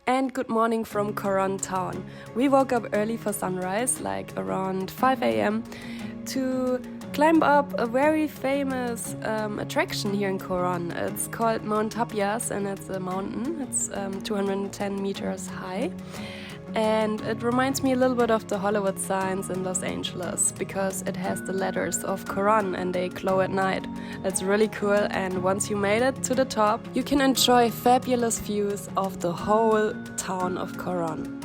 And good morning from Coron town. We woke up early for sunrise, like around 5 a.m. to climb up a very famous attraction here in Coron. It's called Mount Tapias and it's a mountain. It's 210 meters high. And it reminds me a little bit of the Hollywood signs in Los Angeles because it has the letters of Coron and they glow at night. It's really cool, and once you made it to the top, you can enjoy fabulous views of the whole town of Coron.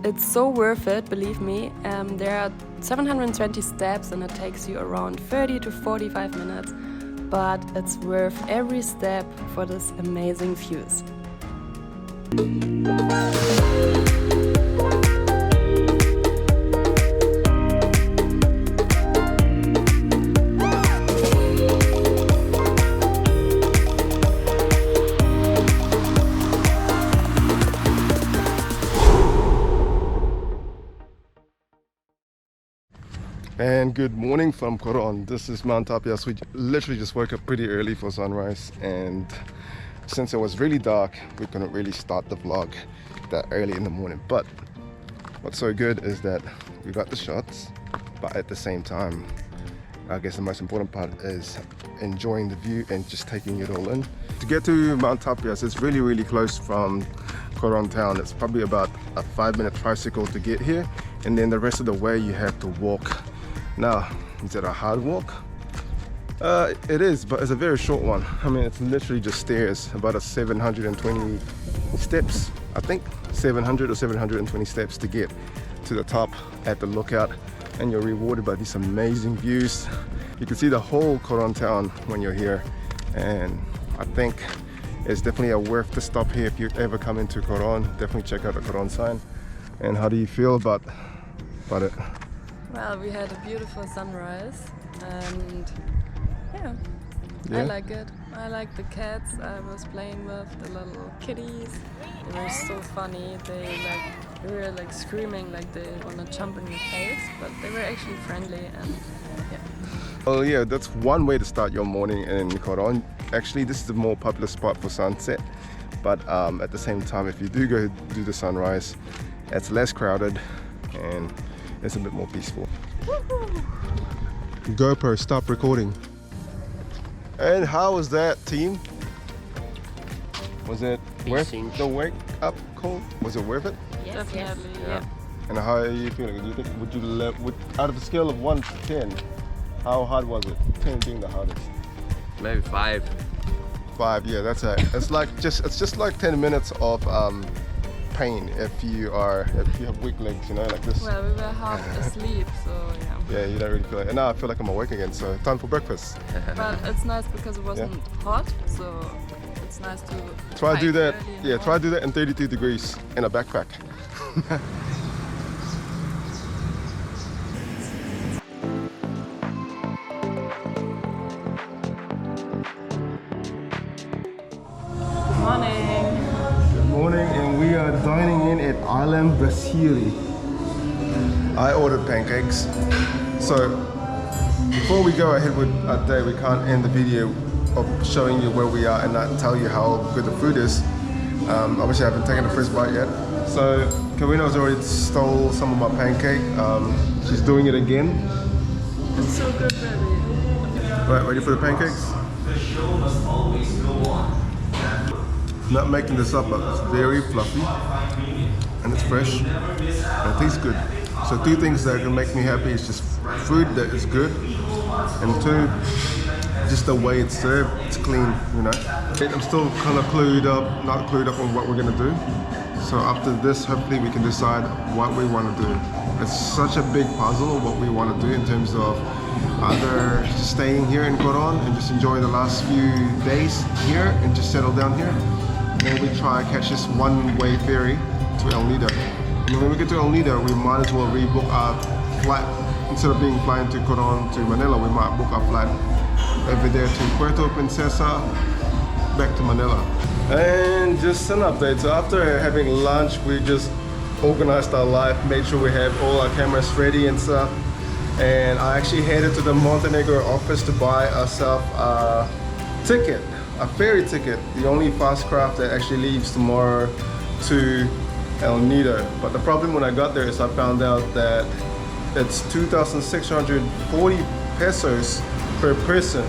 It's so worth it, believe me. There are 720 steps and it takes you around 30 to 45 minutes, but it's worth every step for this amazing views. And good morning from Coron. This is Mount Tapias. We literally just woke up pretty early for sunrise, and since it was really dark, we couldn't really start the vlog that early in the morning. But what's so good is that we got the shots, but at the same time, I guess the most important part is enjoying the view and just taking it all in. To get to Mount Tapias, it's really close from Coron town. It's probably about a 5-minute tricycle to get here, and then the rest of the way you have to walk. Now, is it a hard walk? It is, but it's a very short one. I mean, it's literally just stairs, about a 720 steps, I think 700 or 720 steps to get to the top at the lookout, and you're rewarded by these amazing views. You can see the whole Coron town when you're here, and I think it's definitely worth the stop here if you ever come into Coron. Definitely check out the Coron sign. And how do you feel about it? Well, we had a beautiful sunrise and yeah, I like it. I like the cats I was playing with, the little kitties. They were so funny. They were like screaming like they want to jump in your face, but they were actually friendly and yeah. Well, yeah, that's one way to start your morning in Coron. Actually, this is the more popular spot for sunset, but at the same time, if you do go do the sunrise, it's less crowded and it's a bit more peaceful. GoPro, stop recording. And how was that, team? Was it worth the wake up call? Was it worth it? Yes, definitely. Yeah. And how are you feeling? Do you think would out of a scale of 1 to 10, how hard was it? 10 being the hardest. Maybe 5. 5, yeah, that's it. It's just like 10 minutes of pain if you have weak legs, you know, like this. Well, we were half asleep, so yeah. Yeah, you don't really feel it. And now I feel like I'm awake again, so time for breakfast. But it's nice because it wasn't hot, so it's nice to try do that. Yeah, try do that in 32 degrees in a backpack. Morning, and we are dining in at Island Basili. I ordered pancakes. So before we go ahead with our day, we can't end the video of showing you where we are and not tell you how good the food is. Obviously I haven't taken the first bite yet. So Karina's already stole some of my pancake. She's doing it again. It's so good, baby. Right, ready for the pancakes? The show must always go on. Not making this up, but it's very fluffy and it's fresh and it tastes good. So 2 things that can make me happy is just food that is good, and 2, just the way it's served, it's clean, you know. I'm still kind of not clued up on what we're gonna do. So after this, hopefully we can decide what we want to do. It's such a big puzzle of what we want to do in terms of either just staying here in Coron and just enjoy the last few days here and just settle down here. And we try and catch this one-way ferry to El Nido. And when we get to El Nido, we might as well rebook our flight. Instead of flying to Coron to Manila, we might book our flight over there to Puerto Princesa, back to Manila. And just an update. So after having lunch, we just organized our life, made sure we have all our cameras ready and stuff. And I actually headed to the Montenegro office to buy ourselves a ticket. A ferry ticket, the only fast craft that actually leaves tomorrow to El Nido. But the problem when I got there is I found out that it's 2,640 pesos per person,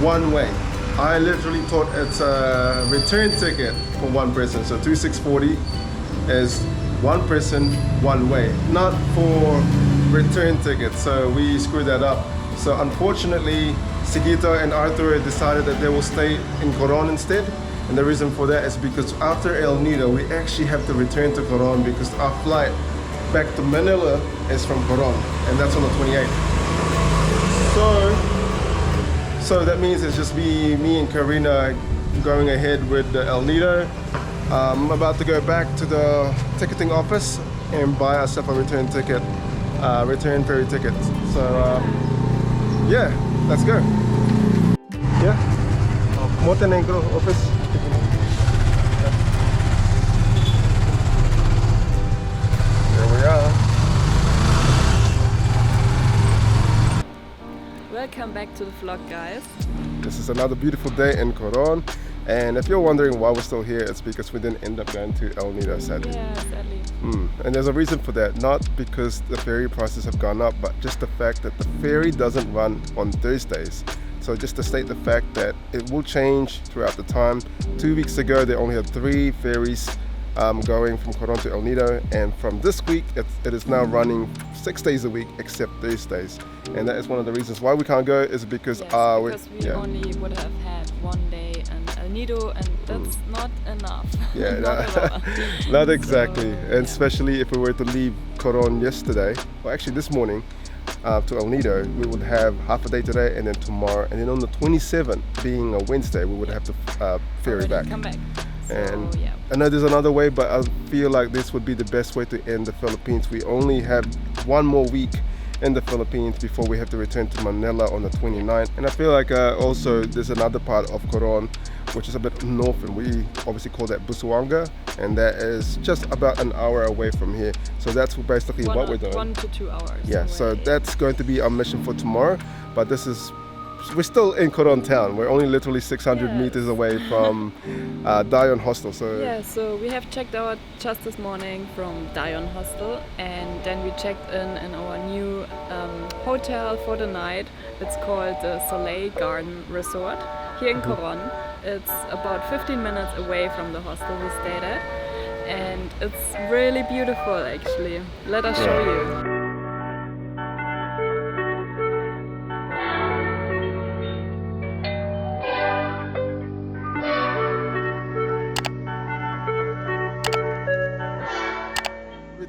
one way. I literally thought it's a return ticket for one person. So 2,640 is one person, one way, not for return tickets. So we screwed that up. So unfortunately, Sigito and Arthur decided that they will stay in Coron instead. And the reason for that is because after El Nido, we actually have to return to Coron because our flight back to Manila is from Coron, and that's on the 28th. So that means it's just me and Karina going ahead with the El Nido. I'm about to go back to the ticketing office and buy ourselves a return ticket, return ferry ticket. So yeah, let's go. Yeah, Montenegro office. There we are. Welcome back to the vlog, guys. This is another beautiful day in Coron, and if you're wondering why we're still here, it's because we didn't end up going to El Nido, sadly. Yeah, sadly. And there's a reason for that, not because the ferry prices have gone up, but just the fact that the ferry doesn't run on Thursdays. So just to state the fact that it will change throughout the time. 2 weeks ago, they only had 3 ferries going from Coron to El Nido, and from this week, it is now running 6 days a week except Thursdays. And that is one of the reasons why we can't go, is because, Yes, because we yeah. only would have had one day in El Nido, and that's not enough. Yeah, Not at all. not exactly. So, And especially if we were to leave Coron yesterday, or actually this morning, to El Nido, we would have half a day today and then tomorrow, and then on the 27th, being a Wednesday, we would have to ferry already back. Come back. And So, yeah. I know there's another way, but I feel like this would be the best way to end the Philippines. We only have one more week in the Philippines before we have to return to Manila on the 29th. And I feel like also there's another part of Coron which is a bit north, and we obviously call that Busuanga, and that is just about an hour away from here. So that's basically what we're doing. 1 to 2 hours. Yeah, away. so that's going to be our mission for tomorrow, but we're still in Coron town. We're only literally 600 meters away from Dion Hostel. So yeah, so we have checked out just this morning from Dion Hostel, and then we checked in our new hotel for the night. It's called the Soleil Garden Resort here in Coron. It's about 15 minutes away from the hostel we stayed at, and it's really beautiful actually. Let us show you.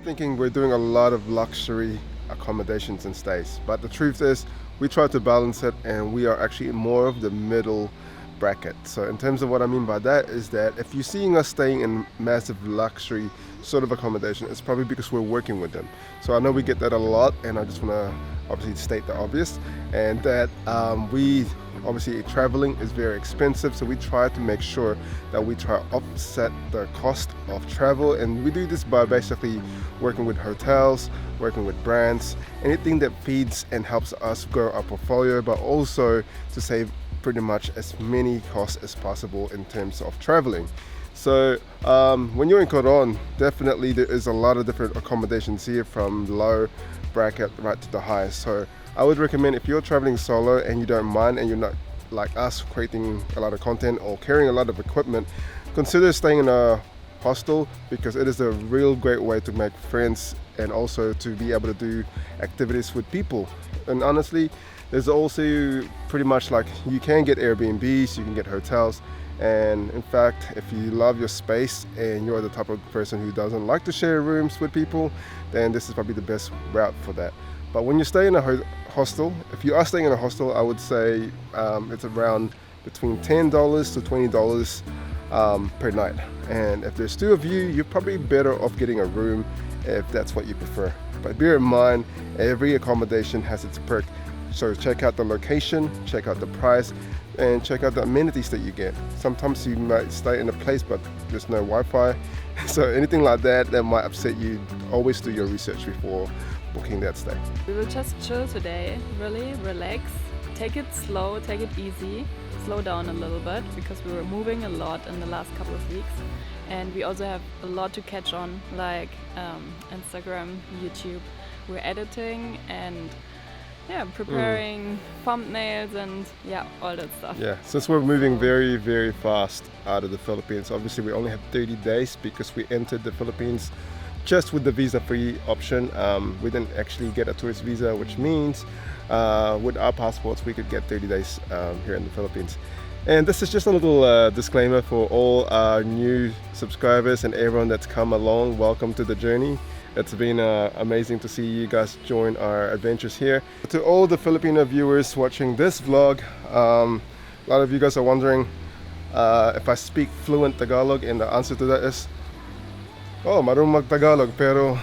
Thinking we're doing a lot of luxury accommodations and stays, but the truth is we try to balance it, and we are actually more of the middle bracket. So in terms of what I mean by that is that if you're seeing us staying in massive luxury sort of accommodation, it's probably because we're working with them. So I know we get that a lot, and I just want to obviously state the obvious, and that we obviously traveling is very expensive, so we try to make sure that we try to offset the cost of travel, and we do this by basically working with hotels, working with brands, anything that feeds and helps us grow our portfolio, but also to save pretty much as many costs as possible in terms of traveling. So when you're in Coron, definitely there is a lot of different accommodations here, from low bracket right to the highest. So I would recommend, if you're traveling solo and you don't mind, and you're not like us creating a lot of content or carrying a lot of equipment, consider staying in a hostel, because it is a real great way to make friends and also to be able to do activities with people. And honestly, there's also pretty much like, you can get Airbnbs, you can get hotels, and in fact, if you love your space and you're the type of person who doesn't like to share rooms with people, then this is probably the best route for that. But when you stay in a hostel, if you are staying in a hostel, I would say it's around between $10 to $20 per night. And if there's 2 of you, you're probably better off getting a room if that's what you prefer. But bear in mind, every accommodation has its perk. So check out the location, check out the price, and check out the amenities that you get. Sometimes you might stay in a place but there's no Wi-Fi. So anything like that might upset you, always do your research before booking that stay. We will just chill today, really relax, take it slow, take it easy, slow down a little bit, because we were moving a lot in the last couple of weeks, And we also have a lot to catch on, like Instagram, YouTube. We're editing and preparing thumbnails and all that stuff. Yeah, since we're moving very, very fast out of the Philippines, obviously we only have 30 days because we entered the Philippines just with the visa-free option. We didn't actually get a tourist visa, which means with our passports we could get 30 days here in the Philippines. And this is just a little disclaimer for all our new subscribers and everyone that's come along. Welcome to the journey. It's been amazing to see you guys join our adventures here. To all the Filipino viewers watching this vlog, a lot of you guys are wondering if I speak fluent Tagalog, and the answer to that is, oh, marunong mag-Tagalog, pero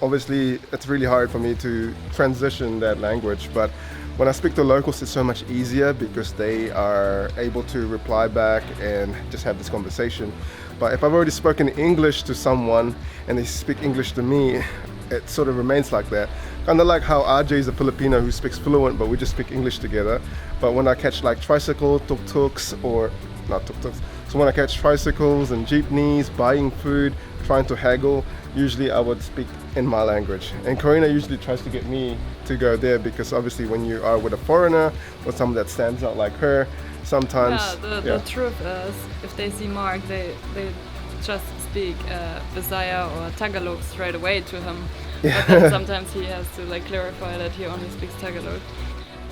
obviously it's really hard for me to transition that language. But when I speak to locals, it's so much easier because they are able to reply back and just have this conversation. But if I've already spoken English to someone and they speak English to me, it sort of remains like that. Kind of like how RJ is a Filipino who speaks fluent, but we just speak English together. But when I catch like tricycle, tuk-tuks, or not tuk-tuks, so when I catch tricycles and jeepneys, buying food, trying to haggle, usually I would speak in my language. And Karina usually tries to get me to go there because obviously when you are with a foreigner or someone that stands out like her, sometimes... The truth is, if they see Mark, they just speak Bisaya or Tagalog straight away to him. But then sometimes he has to like clarify that he only speaks Tagalog.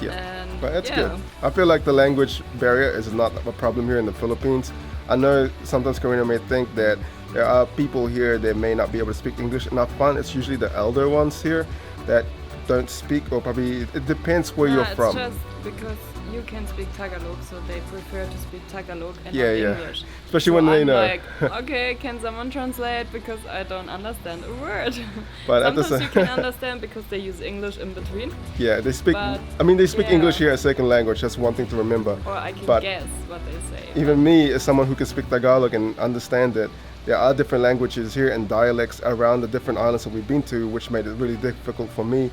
Yeah, but it's good. I feel like the language barrier is not a problem here in the Philippines. I know sometimes Karina may think that there are people here that may not be able to speak English enough fun. It's usually the elder ones here that don't speak, or probably it depends where you're from. It's just because you can speak Tagalog, so they prefer to speak Tagalog and not yeah. English. Especially so when they I'm know. like, okay, can someone translate because I don't understand a word. But sometimes you can understand because they use English in between. Yeah, they speak. But, I mean, they speak English here as second language. That's one thing to remember. Or I can guess what they say. Even me, as someone who can speak Tagalog and understand it, there are different languages here and dialects around the different islands that we've been to, which made it really difficult for me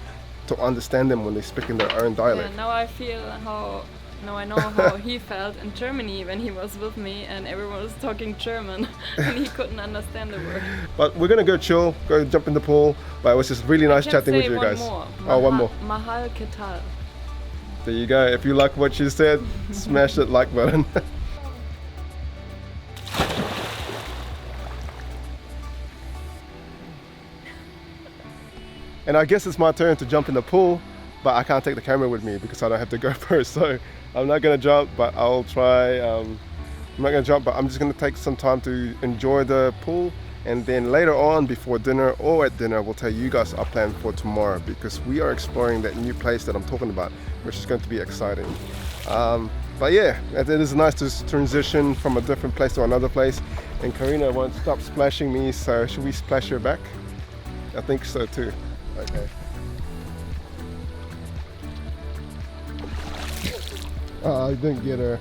to understand them when they speak in their own dialect. Yeah, now I know how he felt in Germany when he was with me and everyone was talking German and he couldn't understand the word. But we're gonna go chill, go jump in the pool. But it was just really nice chatting with you guys. One more. Mahal Ketal. There you go. If you like what she said, smash that like button. And I guess it's my turn to jump in the pool, but I can't take the camera with me because I don't have to go first. So I'm not gonna jump, but I'll try. I'm not gonna jump, but I'm just gonna take some time to enjoy the pool. And then later on, before dinner or at dinner, we'll tell you guys our plan for tomorrow because we are exploring that new place that I'm talking about, which is going to be exciting. But yeah, it is nice to transition from a different place to another place. And Karina won't stop splashing me, so should we splash her back? I think so too. Okay. I didn't get her.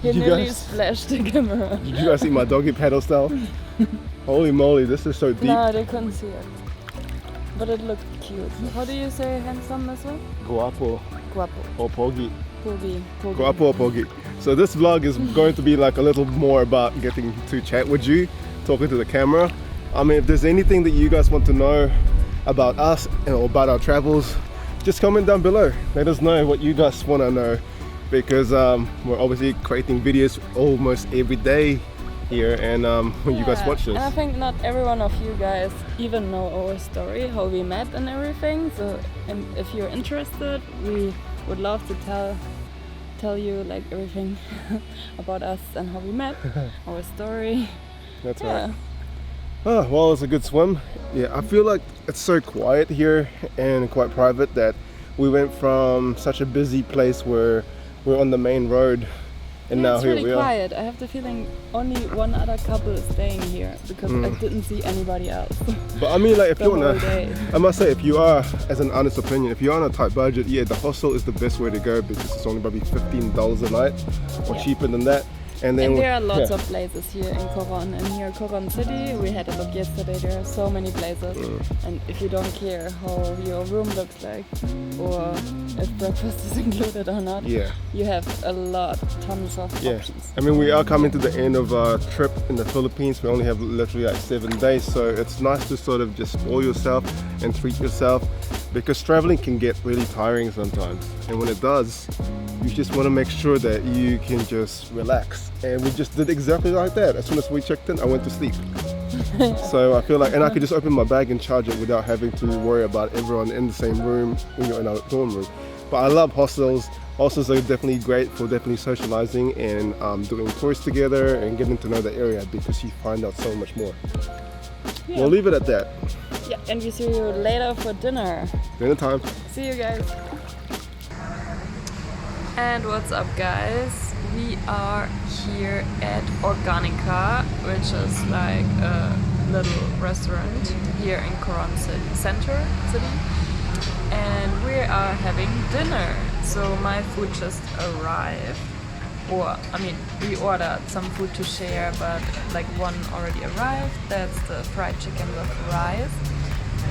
He nearly splashed the camera. Did you guys see my doggy paddle style? Holy moly, this is so deep. No, they couldn't see it. But it looked cute. How do you say handsome as well? Guapo. Guapo. Or pogi. Pogi. Guapo or pogi. So this vlog is going to be like a little more about getting to chat with you, talking to the camera. I mean, if there's anything that you guys want to know about us or about our travels, just comment down below. Let us know what you guys want to know, because we're obviously creating videos almost every day here, and when you guys watch this. And I think not every one of you guys even know our story, how we met and everything. So if you're interested, we would love to tell you like everything about us and how we met, our story. That's right. Oh, well, it's a good swim. Yeah, I feel like it's so quiet here and quite private that we went from such a busy place where we're on the main road, and now here we are. It's really quiet. I have the feeling only one other couple is staying here because I didn't see anybody else. But I mean, like, if you wanna, day. I must say, if you are, as an honest opinion, if you're on a tight budget, yeah, the hostel is the best way to go because it's only probably $15 a night or cheaper than that. And then And there are lots of places here in Coron. And here in Coron City, we had a look yesterday, there are so many places. And if you don't care how your room looks like, or if breakfast is included or not, you have a lot, tons of options. I mean, we are coming to the end of our trip in the Philippines. We only have literally like 7 days, so it's nice to sort of just spoil yourself and treat yourself, because traveling can get really tiring sometimes, and when it does, you just want to make sure that you can just relax. And we just did exactly like that. As soon as we checked in, I went to sleep. So I feel like, and I could just open my bag and charge it without having to worry about everyone in the same room when you're in a dorm room. But I love hostels. Hostels are definitely great for socializing and doing tours together and getting to know the area, because you find out so much more. Yeah. We'll leave it at that. Yeah, and we see you later for dinner. Dinner time. See you guys. And what's up, guys? We are here at Organica, which is like a little restaurant here in Coron City. And we are having dinner. So my food just arrived. Or, I mean, we ordered some food to share, but like one already arrived. That's the fried chicken with rice.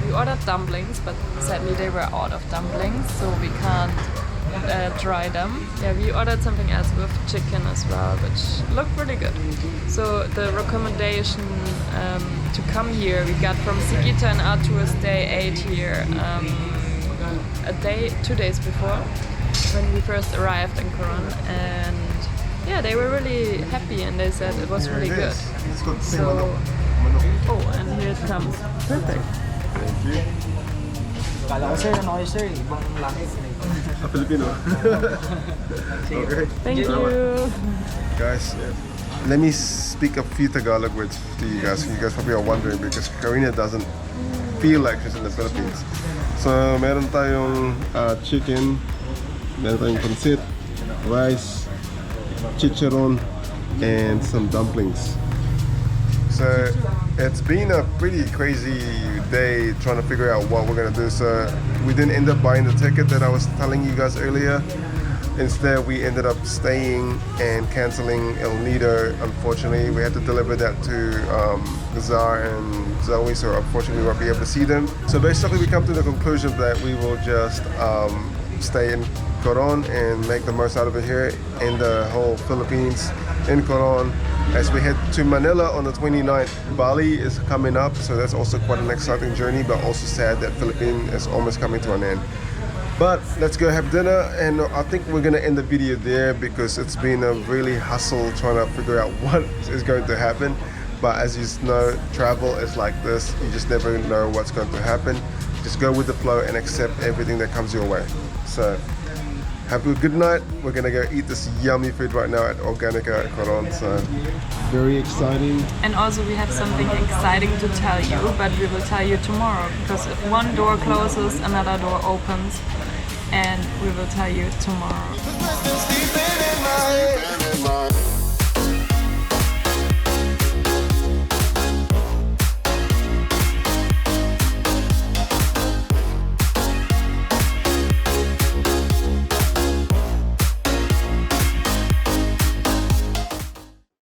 We ordered dumplings, but sadly they were out of dumplings, so we can't try them. Yeah, we ordered something else with chicken as well, which looked really good. So the recommendation to come here we got from Sigita and our tourist. They ate here 2 days before, when we first arrived in Coron, and yeah, they were really happy and they said it was really good. So, oh, and here it comes. Perfect. Thank you. Kala ko sir, ano kayo sir? Ibang langit. A Filipino. Okay. Thank you. Guys, let me speak a few Tagalog words to you guys. You guys probably are wondering, because Karina doesn't feel like she's in the Philippines. So, meron tayong chicken, meron tayong pancit, rice, chicharon, and some dumplings. So it's been a pretty crazy day trying to figure out what we're gonna do. So we didn't end up buying the ticket that I was telling you guys earlier. Instead, we ended up staying and canceling El Nido. Unfortunately, we had to deliver that to Zar and Zoe, so unfortunately we won't be able to see them. So basically we come to the conclusion that we will just stay in Coron and make the most out of it here in the whole Philippines, in Coron. As we head to Manila on the 29th, Bali is coming up, so that's also quite an exciting journey, but also sad that Philippines is almost coming to an end. But let's go have dinner, and I think we're gonna end the video there, because it's been a really hustle trying to figure out what is going to happen. But as you know, travel is like this, you just never know what's going to happen. Just go with the flow and accept everything that comes your way. So have a good night. We're gonna go eat this yummy food right now at Organica at Coron. So very exciting. And also we have something exciting to tell you, but we will tell you tomorrow, because if one door closes, another door opens, and we will tell you tomorrow.